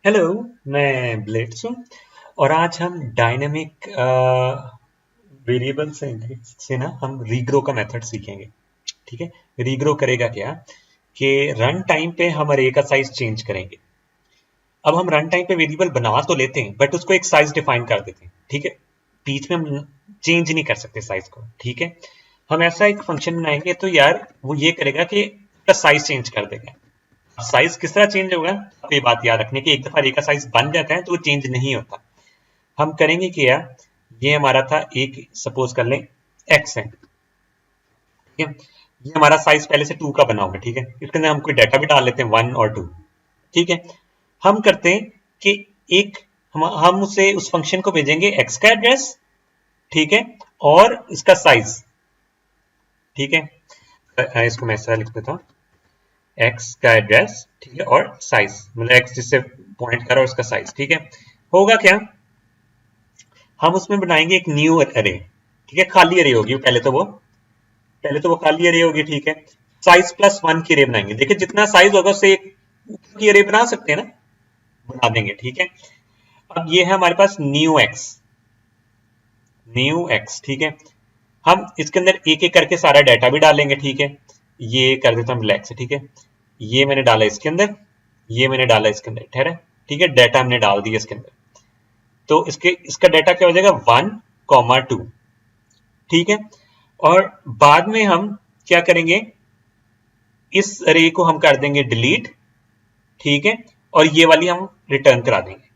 Hello. मैं blades हूँ और आज हम डायनेमिक वेरिएबल से ना हम रीग्रो का मेथड सीखेंगे। ठीक है। रीग्रो करेगा क्या कि रन टाइम पे हम अरे का साइज चेंज करेंगे। अब हम रन टाइम पे वेरिएबल बना तो लेते हैं बट उसको एक साइज डिफाइन कर देते हैं। ठीक है। बीच में हम चेंज नहीं कर सकते साइज को। ठीक है। हम ऐसा एक फंक्शन बनाएंगे तो यार वो ये करेगा कि उसका साइज चेंज कर देगा। साइज किस तरह चेंज होगा, तो ये बात याद रखने की एक दफा रे का साइज बन जाता है तो वो चेंज नहीं होता। हम करेंगे कि यार ये हमारा था एक, सपोज कर लें एक्स है। ठीक है। ये हमारा साइज पहले से 2 का बना होगा। ठीक है। इसके अंदर हम कोई डाटा भी डाल लेते हैं 1 और 2। ठीक है। हम करते हैं कि एक हम उसे उस फंक्शन को भेजेंगे एक्स का एड्रेस। ठीक है। और इसका साइज। ठीक है। इसको मैं ऐसा लिख देता हूँ, एक्स का एड्रेस। ठीक है। और साइज मतलब एक्स जिससे पॉइंट कर रहा है उसका साइज। ठीक है। होगा क्या, हम उसमें बनाएंगे एक न्यू अरे। ठीक है। खाली अरे होगी पहले तो वो खाली अरे होगी। ठीक है। साइज प्लस 1 की अरे बनाएंगे। देखिए जितना साइज होगा उससे एक की अरे बना सकते हैं ना, बना देंगे। ठीक है। अब ये है हमारे पास न्यू एक्स। ठीक है। हम इसके अंदर एक एक करके सारा डाटा भी डालेंगे। ठीक है। ये कर देता हूँ ब्लैक से। ठीक है। ये मैंने डाला इसके अंदर, ये मैंने डाला इसके अंदर। ठहरा। ठीक है। डाटा हमने डाल दिया इसके अंदर। तो इसका डाटा क्या हो जाएगा 1, 2। ठीक है। और बाद में हम क्या करेंगे, इस अरे को हम कर देंगे डिलीट। ठीक है। और ये वाली हम रिटर्न करा देंगे।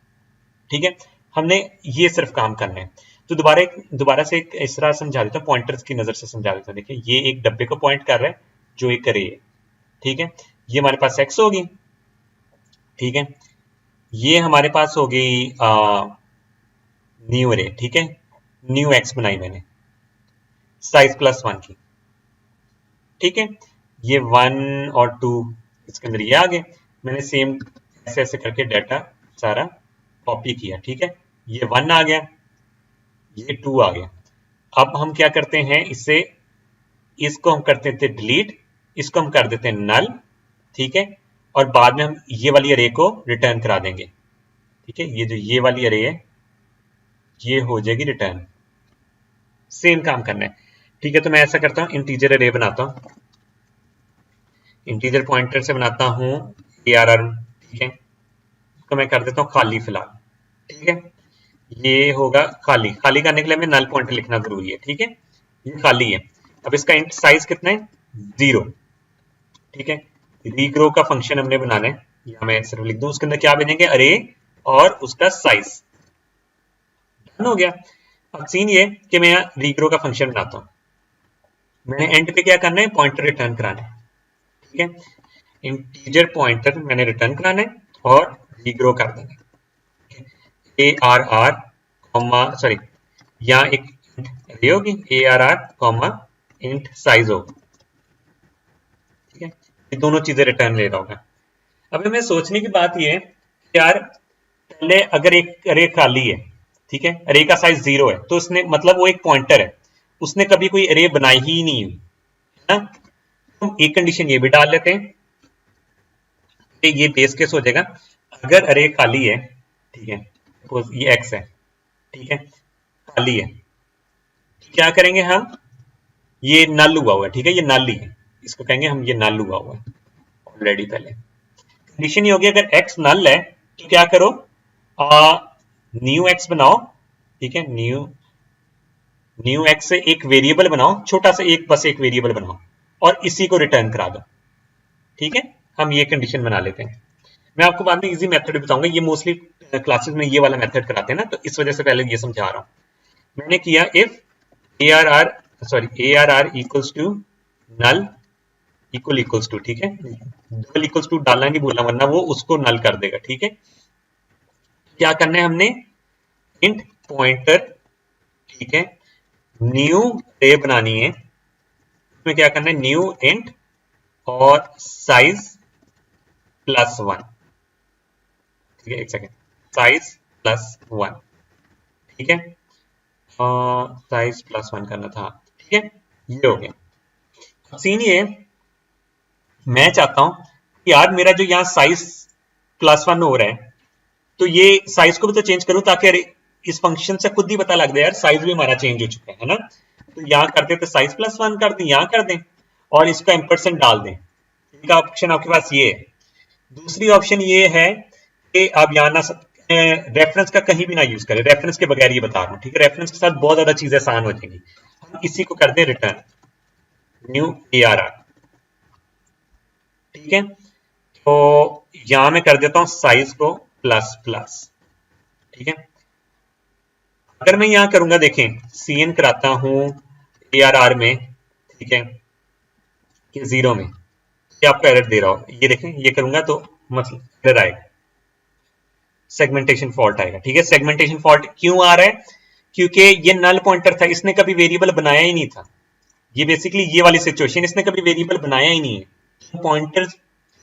ठीक है। हमने ये सिर्फ काम करना है। तो दोबारा से एक इस तरह समझा देता हूँ, पॉइंटर्स की नजर से समझा देता हूँ। देखिए ये एक डब्बे को पॉइंट कर रहा है जो एक अरे है। ठीक है। ये हमारे पास एक्स होगी। ठीक है। ये हमारे पास हो गई न्यू अरे। ठीक है। न्यू एक्स बनाई मैंने साइज प्लस 1 की। ठीक है। ये 1 और 2 इसके अंदर ये आ गए। मैंने सेम ऐसे ऐसे करके डाटा सारा कॉपी किया। ठीक है। ये 1 आ गया, ये 2 आ गया। अब हम क्या करते हैं, इससे इसको हम करते थे डिलीट, इसको हम कर देते हैं नल। ठीक है। और बाद में हम ये वाली अरे को रिटर्न करा देंगे। ठीक है। ये जो ये वाली अरे है ये हो जाएगी रिटर्न। सेम काम करना है। ठीक है। तो मैं ऐसा करता हूं, इंटीजर अरे बनाता हूं, इंटीजर पॉइंटर से बनाता हूं ARR। ठीक है। तो मैं कर देता हूं खाली फिलहाल। ठीक है। ये होगा खाली। खाली करने के लिए हमें नल पॉइंटर लिखना जरूरी है। ठीक है। ये खाली है। अब इसका इंट साइज कितना है, 0। ठीक है। रीग्रो का फंक्शन हमने बनाना है, या मैं सिर्फ लिख दूं उसके अंदर क्या भेजेंगे, अरे और उसका साइज। डन हो गया। अब सीन ये कि मैं यहाँ रीग्रो का फंक्शन बनाता हूं। मैंने एंड पे क्या करना है, पॉइंटर रिटर्न कराना है। ठीक है। इंटीजर पॉइंटर मैंने रिटर्न कराना है और रीग्रो कर देना है। ARR कॉमा सॉरी, यहाँ एक ये होगी ARR कॉमा इंट साइज होगा। ठीक है। ये दोनों चीजें रिटर्न ले रहा होगा। अब हमें सोचने की बात ये है कि यार पहले अगर एक अरे खाली है, ठीक है, अरे का साइज 0 है, तो उसने मतलब वो एक पॉइंटर है, उसने कभी कोई अरे बनाई ही नहीं हुई है ना। हम एक कंडीशन ये भी डाल लेते हैं कि ये बेस केस हो जाएगा, अगर अरे खाली है। ठीक है। सपोज ये एक्स है। ठीक है। खाली है, तो क्या करेंगे हम, ये नल हुआ हुआ है। ठीक है। ये नल ही है, इसको कहेंगे हम, ये नल हुआ हुआ है ऑलरेडी। पहले कंडीशन ये होगी अगर एक्स नल है तो क्या करो, न्यू एक्स बनाओ। ठीक है। न्यू न्यू एक्स से एक वेरिएबल बनाओ, छोटा सा एक, बस एक वेरिएबल बनाओ और इसी को रिटर्न करा दो। ठीक है। हम ये कंडीशन बना लेते हैं। मैं आपको बाद में इजी मेथड बताऊंगा, ये मोस्टली क्लासेस में ये वाला मेथड कराते हैं ना, तो इस वजह से पहले ये समझा रहा हूं। मैंने किया if ARR equals to null equals to. ठीक है। डबल इक्वल्स टू डालना नहीं भूलना वरना वो उसको नल कर देगा। ठीक है। क्या करना है हमने, इंट पॉइंटर। ठीक है। न्यू अरे बनानी है, उसमें क्या करना है, न्यू इंट और साइज प्लस 1। ठीक है। एक सेकेंड, साइज प्लस 1। ठीक है। साइज प्लस 1 करना था। ठीक है। ये हो गया। सीन ये, मैं चाहता हूं कि यार मेरा जो यहाँ साइज प्लस 1 हो रहा है, तो ये साइज को भी तो चेंज करूं ताकि इस फंक्शन से खुद ही पता लग जाए यार साइज भी हमारा चेंज हो चुका है ना। तो यहां कर दें तो साइज +1 कर दें, यहां कर दें और इसका एम्परसेंड डाल दें। एक ऑप्शन आपके पास ये है। दूसरी ऑप्शन ये है कि आप यहाँ ना रेफरेंस का कहीं भी ना यूज करें, रेफरेंस के बगैर ये बता रहा हूँ, ठीक है। रेफरेंस के साथ बहुत ज्यादा चीजें आसान हो जाएंगी। हम इसी को कर दें रिटर्न न्यू ARR, ठीक है। तो यहां मैं कर देता हूं साइज को ++, ठीक है। अगर मैं यहां करूंगा, देखें CN कराता हूं ARR में, ठीक है, कि 0 में, ये आपको एरर दे रहा हो, ये देखें, ये करूंगा तो मतलब एरर आएगा, सेगमेंटेशन फॉल्ट आएगा, ठीक है। सेगमेंटेशन फॉल्ट क्यों आ रहा है? क्योंकि ये नल पॉइंटर था, इसने कभी वेरिएबल बनाया ही नहीं था। ये बेसिकली ये वाली सिचुएशन, इसने कभी वेरिएबल बनाया ही नहीं है। पॉइंटर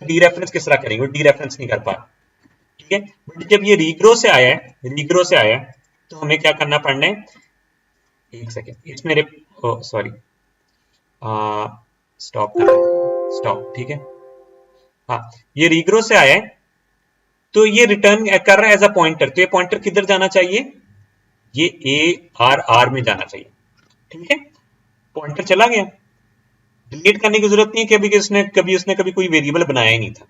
डीरेफरेंस किस तरह करेंगे, डीरेफरेंस नहीं कर पा, ठीक है। बट जब ये रीग्रो से आया है, रीग्रो से आया है, तो हमें क्या करना पड़ना है, एक सेकेंड, इस मेरे सॉरी स्टॉप स्टॉप, ठीक है। हाँ, ये रीग्रो से आया है, तो ये रिटर्न कर रहा है एज अ पॉइंटर, तो ये पॉइंटर किधर जाना चाहिए, ये ARR में जाना चाहिए, ठीक है। पॉइंटर चला गया, डिलीट करने की जरूरत नहीं है कि उसने कभी कोई वेरिएबल बनाया ही नहीं था,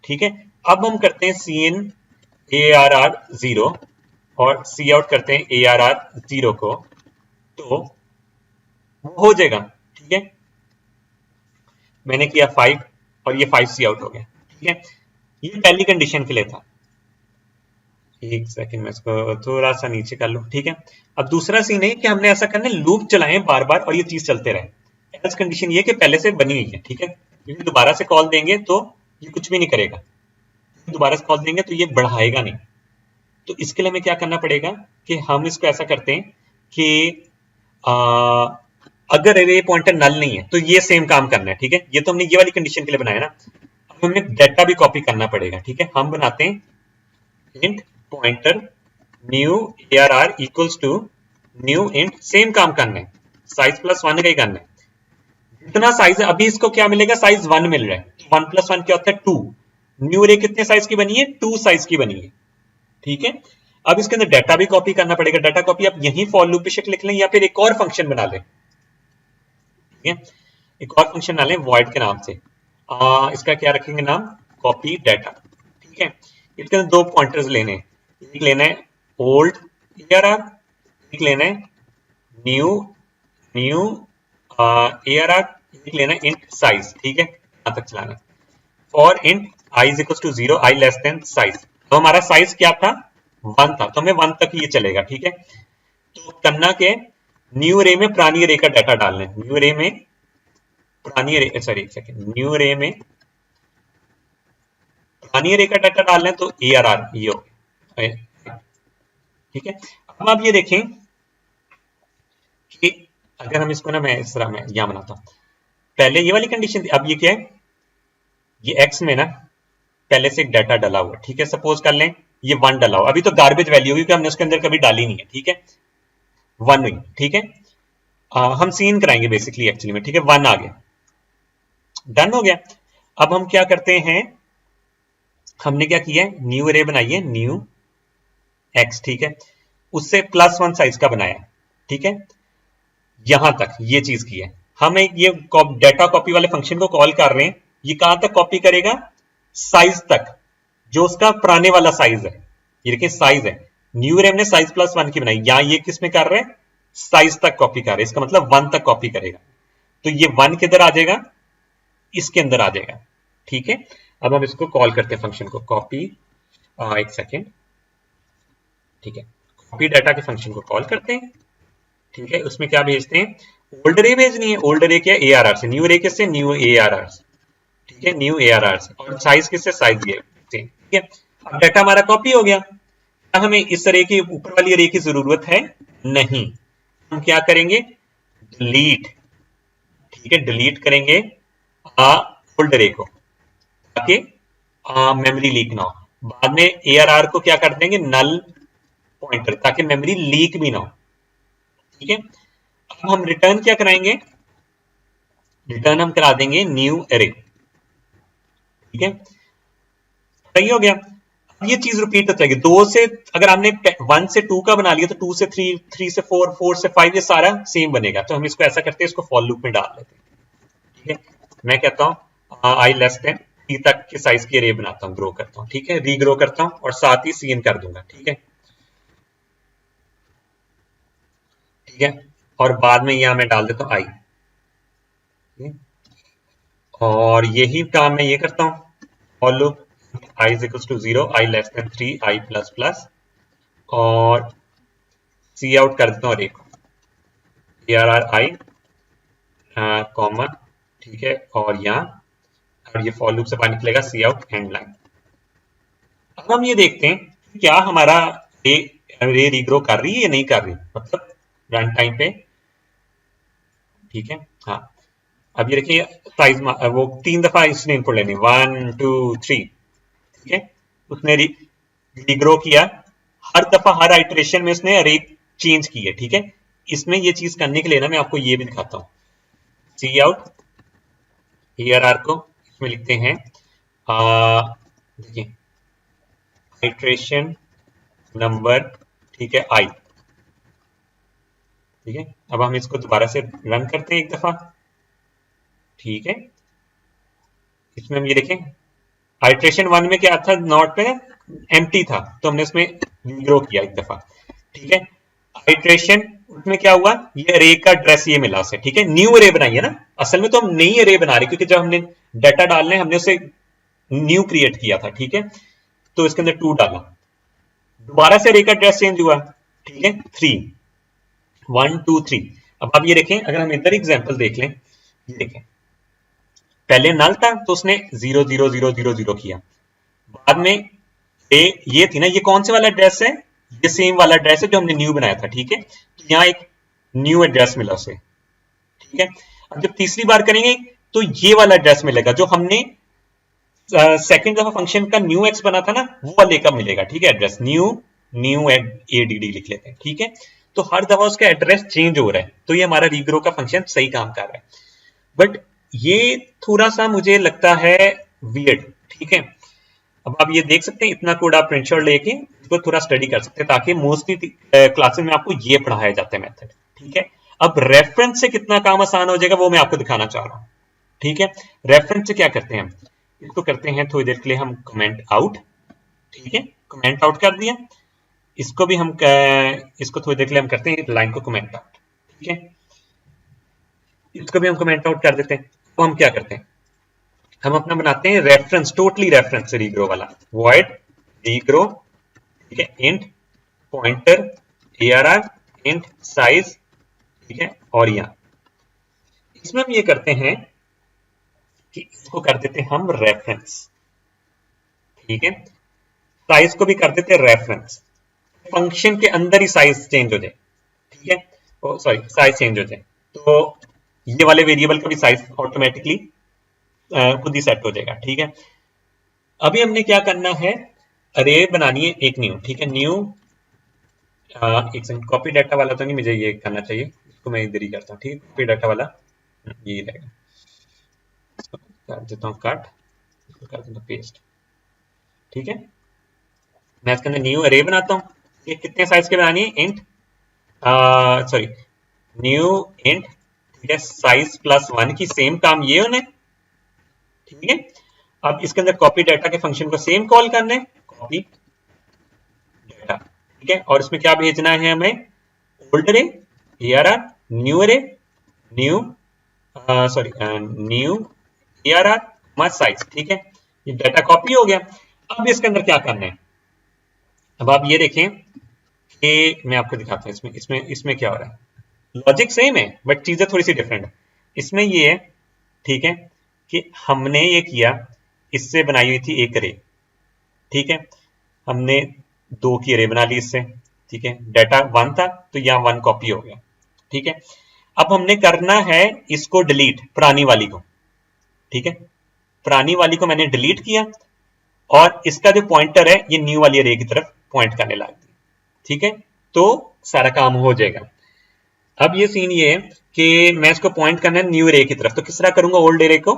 ठीक है। अब हम करते हैं CN ARR 0 और C आउट करते हैं ARR 0 को, तो वो हो जाएगा, ठीक है। मैंने किया 5 और ये 5 C आउट हो गया, ठीक है। ये पहली कंडीशन के लिए था। एक सेकंड में इसको थोड़ा सा नीचे कर लूं, ठीक है। अब दूसरा सीन है कि हमने ऐसा करना है, लूप चलाएं बार बार और ये चीज चलते रहे। एल्स कंडीशन ये कि पहले से बनी हुई है, ठीक है, क्योंकि दोबारा से कॉल देंगे तो ये कुछ भी नहीं करेगा, दोबारा से कॉल देंगे तो ये बढ़ाएगा नहीं। तो इसके लिए हमें क्या करना पड़ेगा कि हम इसको ऐसा करते हैं कि अगर ये पॉइंटर नल नहीं है तो ये सेम काम करना है, ठीक है। ये तो हमने ये वाली कंडीशन के लिए बनाया ना, अब हमें डेटा भी कॉपी करना पड़ेगा, ठीक है। हम बनाते हैं int pointer new ARR equals to new int, same काम करना है, साइज +1 का ही करना है। जितना साइज है अभी इसको क्या मिलेगा, साइज 1 मिल रहा है, 1 + 1 क्या होता है 2। न्यू रे कितने साइज की बनी है, 2 साइज की बनी है, ठीक है। अब इसके अंदर डाटा भी कॉपी करना पड़ेगा। डाटा कॉपी आप यहीं फॉर लूप बेशक लिख लें या फिर एक और फंक्शन बना लें, ठीक है। एक और फंक्शन बना लें वॉइड के नाम से, इसका क्या रखेंगे नाम, कॉपी डाटा, ठीक है। इसके अंदर 2 पॉइंटर्स लेने हैं, एक लेना है ओल्ड ARR, एक लेना है न्यू न्यू ARR, एक लेना है इंट साइज, ठीक है। यहां तक चलाना है for int i is equal to 0, i less than size. तो हमारा साइज क्या था, 1 था, तो हमें 1 तक ये चलेगा, ठीक है। तो करना के न्यू रे में पुरानी रे का डाटा डालना है, न्यू रे में पुरानी रे, सॉरी एक सेकंड, न्यू रे में पुरानी रे का डाटा डालना है, तो ARR ये हो, ठीक है। अब आप ये देखें कि अगर हम इसको ना, मैं इस तरह मैं यहां बनाता हूं, पहले ये वाली कंडीशन थी, अब ये क्या है, ये x में ना पहले से एक डाटा डाला हुआ है, ठीक है। सपोज कर लें ये 1 डाला हुआ, अभी तो गार्बेज वैल्यू होगी, हमने उसके अंदर कभी डाली नहीं है, ठीक है। 1 हुई, ठीक है। हम सीन कराएंगे बेसिकली एक्चुअली में, ठीक है। 1 आ गया, डन हो गया। अब हम क्या करते हैं, हमने क्या किया है, न्यू अरे बनाई है, न्यू x, ठीक है, उससे +1 साइज का बनाया, ठीक है। यहां तक ये चीज की है, हम एक ये डाटा कॉपी वाले फंक्शन को कॉल कर रहे हैं, ये कहां तक कॉपी करेगा, साइज तक, जो उसका पुराने वाला साइज है। ये देखिए साइज है, न्यू रेम ने साइज +1 की बनाई, यहां ये किस में कर रहे हैं, साइज तक कॉपी कर रहे हैं, इसका मतलब 1 तक कॉपी करेगा। तो ये 1 किधर आ जाएगा, इसके अंदर आ जाएगा, ठीक है। अब हम इसको कॉल करते हैं फंक्शन को, कॉपी, एक सेकेंड, ठीक है, कॉपी डाटा के फंक्शन को कॉल करते हैं, ठीक है। उसमें क्या भेजते हैं, ओल्ड रे भेजनी है, ओल्ड रे क्या ARR से, न्यू रे किससे, न्यू ARR से, ठीक है, न्यू ARR से, और साइज किससे, साइज ये, ठीक है। अब डाटा हमारा कॉपी हो गया, हमें इस रे की ऊपर वाली रे की जरूरत है नहीं, हम क्या करेंगे, डिलीट, ठीक है, डिलीट करेंगे ओल्ड रे को, ताकि मेमोरी लीक ना हो। बाद में ARR को क्या कर देंगे, नल पॉइंटर, ताकि मेमोरी लीक भी ना हो, ठीक है। अब हम रिटर्न क्या कराएंगे, रिटर्न हम करा देंगे न्यू एरे, ठीक है, सही हो गया। ये चीज रिपीट होती रहेगी। दो से अगर हमने 1 से 2 का बना लिया तो 2 से 3, 3 से 4, 4 से 5 ये सारा सेम बनेगा। तो हम इसको ऐसा करते हैं, इसको फॉर लूप में डाल लेते हैं। ठीक है, मैं कहता हूं आई लेस देन टी तक के साइज की अरे बनाता हूं, ग्रो करता हूं। ठीक है, रीग्रो करता हूं और साथ ही सीन कर दूंगा। ठीक है, ठीक है, और बाद में यहां मैं डाल देता हूं आई। और यही काम मैं ये करता हूं, for loop i is equal to 0, i less than 3, i plus plus, और सी आउट कर देता हूँ अरे को, ARR आई कॉमा। ठीक है, और यहाँ और ये फॉर लूप से बाहर निकलेगा सी आउट एंड लाइन। अब हम ये देखते हैं क्या हमारा रे रीग्रो कर रही है या नहीं कर रही, मतलब रन टाइम पे। ठीक है, हाँ, अब ये देखिए साइज वो 3 दफा इसने इनपुट लेनी, 1 2 3। ठीक है, उसने रीग्रो किया, हर दफा हर आइटरेशन में उसने अरे चेंज की है। ठीक है, इसमें ये चीज करने के लिए ना मैं आपको ये भी दिखाता हूं, सी आउट ARR को इसमें लिखते हैं, देखिए आइटरेशन नंबर, ठीक है, आई। ठीक है, अब हम इसको दोबारा से रन करते हैं एक दफा। ठीक है, इसमें हम ये देखें आइटरेशन 1 में क्या था, नॉट पे एम्प्टी था, तो हमने इसमें ग्रो किया एक दफा। ठीक है, आइटरेशन उसमें क्या हुआ, ये अरे का एड्रेस ये मिला उसे। ठीक है, न्यू अरे बनाई है ना, असल में तो हम नई अरे बना रहे, क्योंकि जब हमने डाटा डालने हमने उसे न्यू क्रिएट किया था। ठीक है, तो इसके अंदर 2 डाला, दोबारा से अरे का एड्रेस चेंज हुआ। ठीक है, 3, 1 2 3। अब आप ये देखें, अगर हम इधर एग्जांपल देख लें, ये देखें पहले नल था तो उसने 0 0 0 0 0 किया, बाद में ये थी ना, ये कौन से वाला एड्रेस है, ये सेम वाला एड्रेस है जो हमने न्यू बनाया था। ठीक है, तो यहाँ एक न्यू एड्रेस मिला उसे। ठीक है, अब जब तीसरी बार करेंगे तो ये वाला एड्रेस मिलेगा जो हमने सेकंड दफा फंक्शन का न्यू एक्स बना था ना, वो वाले का मिलेगा। ठीक है, एड्रेस न्यू न्यू ADD लिख लेते हैं। ठीक है, तो हर दफा उसका एड्रेस चेंज हो रहा है, तो ये हमारा रीग्रो का फंक्शन सही काम कर रहा है, बट ये थोड़ा सा मुझे लगता है वियर्ड। ठीक है, अब आप ये देख सकते हैं, इतना कोड आप प्रिंटशॉट लेके इसको थोड़ा स्टडी कर सकते हैं, ताकि मोस्टली क्लासेस में आपको ये पढ़ाया जाता है मेथड। ठीक है, अब रेफरेंस से कितना काम आसान हो जाएगा वो मैं आपको दिखाना चाह रहा हूं। ठीक है, रेफरेंस से क्या करते हैं, इसको करते हैं थोड़ी देर के लिए हम कमेंट आउट। ठीक है, कमेंट आउट कर दिया, इसको भी हम इसको थोड़ी देर के लिए हम करते हैं लाइन को कमेंट आउट। ठीक है, इसको भी हम कमेंट आउट कर देते हैं। तो हम क्या करते हैं, हम अपना बनाते हैं रेफरेंस, टोटली रेफरेंस रीग्रो वाला, वॉइड रीग्रो। ठीक है, int pointer ARR int size. ठीक है, और यहां इसमें हम ये करते हैं कि इसको कर देते हैं हम रेफरेंस। ठीक है, साइज को भी कर देते हैं रेफरेंस, फंक्शन के अंदर ही साइज चेंज हो जाए। ठीक है, सॉरी साइज चेंज हो जाए, तो ये वाले वेरिएबल का भी साइज ऑटोमेटिकली खुद ही सेट हो जाएगा। ठीक है, अभी हमने क्या करना है, अरे बनानी है एक न्यू। ठीक है, न्यू एक सेकंड, कॉपी डाटा वाला तो नहीं, मुझे ये करना चाहिए, इसको मैं इधर ही करता हूँ। ठीक है, कॉपी डाटा वाला ये रहेगा, कर देता हूँ कट, इसको कर देता हूँ पेस्ट। ठीक है, मैं इसके अंदर न्यू अरे बनाता हूँ। ये कितने साइज के बनानी है, इंट सॉरी न्यू इंट। ठीक है, साइज +1 की, सेम काम ये होने। ठीक है, अब इसके अंदर कॉपी डाटा के फंक्शन को सेम कॉल करना है, कॉपी डाटा। ठीक है, और इसमें क्या भेजना है हमें, ओल्ड अरे ARR न्यू अरे न्यू सॉरी न्यू ARR मत साइज। ठीक है, ये डाटा कॉपी हो गया। अब इसके अंदर क्या करना है, अब आप ये देखें कि मैं आपको दिखाता हूं, इसमें इसमें इसमें क्या हो रहा है, लॉजिक सेम है बट चीजें थोड़ी सी डिफरेंट है। इसमें ये है, ठीक है, कि हमने ये किया, इससे बनाई हुई थी एक अरे। ठीक है, हमने 2 की अरे बना ली इससे। ठीक है, डाटा 1 था तो यहाँ 1 कॉपी हो गया। ठीक है, अब हमने करना है इसको डिलीट, पुरानी वाली को। ठीक है, पुरानी वाली को मैंने डिलीट किया और इसका जो पॉइंटर है ये न्यू वाली अरे की तरफ पॉइंट करने लग गया। ठीक है, तो सारा काम हो जाएगा। अब ये सीन ये है कि मैं इसको पॉइंट करना है न्यू अरे की तरफ, तो किस तरह करूंगा ओल्ड अरे को,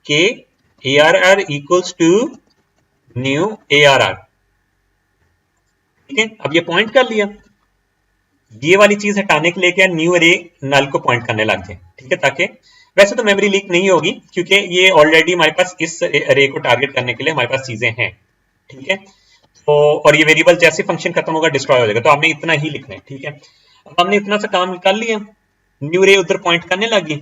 कि ARR equals to new ARR। ठीक है, अब ये पॉइंट कर लिया, ये वाली चीज हटाने के लिए क्या, न्यू अरे नल को पॉइंट करने लग जाए। ठीक है, ताकि वैसे तो मेमोरी लीक नहीं होगी क्योंकि ये ऑलरेडी हमारे पास इस अरे को टारगेट करने के लिए हमारे पास चीजें हैं। ठीक है, तो और ये वेरिएबल जैसे फंक्शन खत्म होगा डिस्ट्रॉय हो जाएगा, तो आपने इतना ही लिखना है। ठीक है, अब हमने इतना सा काम कर लिया, न्यू अरे उधर पॉइंट करने लगी।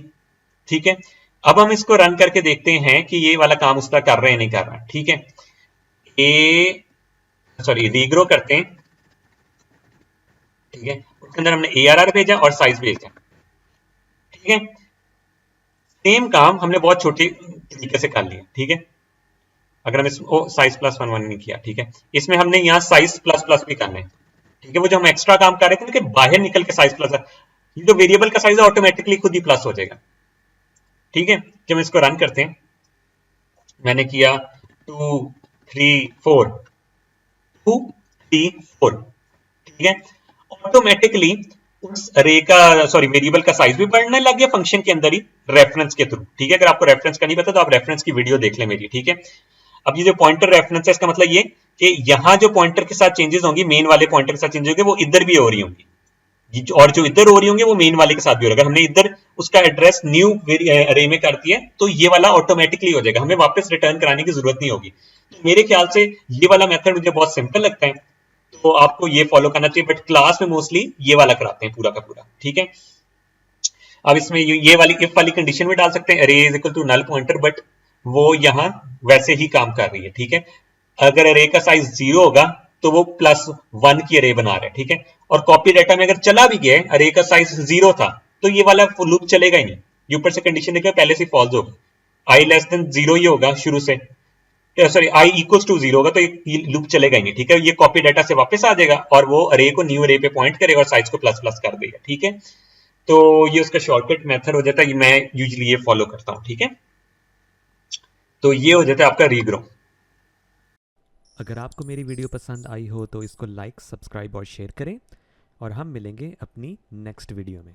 ठीक है, अब हम इसको रन करके देखते हैं कि ये वाला काम उसका कर रहे हैं नहीं कर रहा। ठीक है, ए सॉरी रीग्रो करते हैं। ठीक है, उसके अंदर हमने ARR भेजा और साइज भेजा। ठीक है, सेम काम हमने बहुत छोटी तरीके से कर लिया। ठीक है, अगर हम इसको साइज प्लस वन नहीं किया। ठीक है, इसमें हमने यहाँ साइज प्लस प्लस भी करना है। ठीक है, वो जो हम एक्स्ट्रा काम कर रहे थे ना कि बाहर निकल के साइज प्लस, ये जो वेरिएबल का साइज है ऑटोमेटिकली खुद ही प्लस हो जाएगा। ठीक है, जब हम इसको रन करते हैं, मैंने किया 2 3 4 2 3 4। ठीक है, ऑटोमेटिकली उस अरे का सॉरी वेरिएबल का साइज भी बढ़ने लग गया फंक्शन के अंदर ही, रेफरेंस के थ्रू। ठीक है, अगर आपको रेफरेंस का नहीं पता तो आप रेफरेंस की वीडियो देख लें मेरी। ठीक है, अब ये जो पॉइंटर रेफरेंस है इसका मतलब ये कि यहां जो पॉइंटर के साथ चेंजेस होंगी, मेन वाले पॉइंटर के साथ चेंजेस होंगे, वो इधर भी हो रही होंगी, और जो इधर हो रही होंगे वो मेन वाले के साथ भी हो रहा है। अगर हमने इधर उसका एड्रेस न्यू अरे में कर दिया तो ये वाला ऑटोमेटिकली हो जाएगा, हमें वापस रिटर्न कराने की जरूरत नहीं होगी। तो मेरे ख्याल से ये वाला मेथड मुझे बहुत सिंपल लगता है, तो आपको ये फॉलो करना चाहिए, बट क्लास में मोस्टली ये वाला कराते हैं पूरा का पूरा। ठीक है, अब इसमें ये वाली इफ वाली कंडीशन भी डाल सकते हैं, array is equal to null pointer, but वो यहां वैसे ही काम कर रही है। ठीक है, अगर अरे का साइज 0 होगा तो वो +1 की अरे बना रहा है। ठीक है, और कॉपी डाटा में अगर चला भी गया अरे का साइज 0 था तो ये वाला लूप चलेगा ही नहीं, ये ऊपर से कंडीशन देखिए पहले से फॉल्स होगा, i लेस देन 0 ही होगा शुरू से, सॉरी i इक्वल्स टू 0 होगा तो ये लूप चलेगा ही नहीं। ठीक है, ये कॉपी डाटा से वापस आ जाएगा और वो अरे को न्यू अरे पे पॉइंट करेगा और साइज को प्लस प्लस कर देगा। ठीक है, तो ये उसका शॉर्टकट मेथड हो जाता है, मैं यूजुअली ये फॉलो करता हूँ। ठीक है, तो ये हो जाता है आपका रीग्रो। अगर आपको मेरी वीडियो पसंद आई हो तो इसको लाइक, सब्सक्राइब और शेयर करें और हम मिलेंगे अपनी नेक्स्ट वीडियो में।